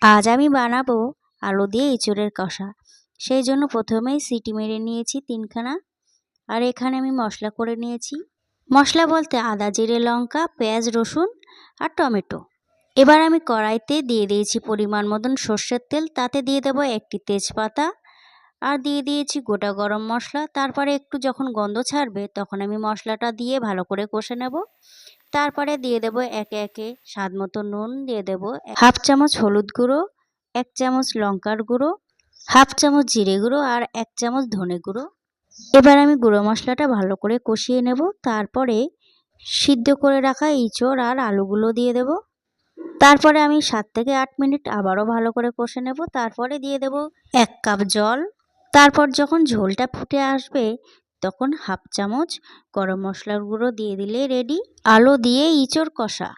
আজ আমি বানাবো আলু দিয়ে এঁচোড়ের কষা। সেই জন্য প্রথমেই সিটি মেরে নিয়েছি 3খানা। আর এখানে আমি মশলা করে নিয়েছি। মশলা বলতে আদা, জিরে, লঙ্কা, পেঁয়াজ, রসুন আর টমেটো। এবার আমি কড়াইতে দিয়ে দিয়েছি পরিমাণ মতন সর্ষের তেল, তাতে দিয়ে দেবো একটি তেজপাতা আর দিয়ে দিয়েছি গোটা গরম মশলা। তারপরে একটু যখন গন্ধ ছাড়বে তখন আমি মশলাটা দিয়ে ভালো করে কষে নেব। তারপরে দিয়ে দেব একে একে স্বাদ মতো নুন, দিয়ে দেব হাফ চামচ হলুদ গুঁড়ো, 1 চামচ লঙ্কার গুঁড়ো, হাফ চামচ জিরে গুঁড়ো আর 1 চামচ ধনে গুঁড়ো। এবার আমি গুঁড়ো মশলাটা ভালো করে কষিয়ে নেব। তারপরে সিদ্ধ করে রাখা এঁচোড় আর আলুগুলো দিয়ে দেব। তারপরে আমি 7 থেকে 8 মিনিট আবারও ভালো করে কষে নেব। তারপরে দিয়ে দেব 1 কাপ জল। তারপর যখন ঝোলটা ফুটে আসবে তখন হাফ চামচ গরম মশলার গুঁড়ো দিয়ে দিলে রেডি আলু দিয়ে এঁচোড় কষা।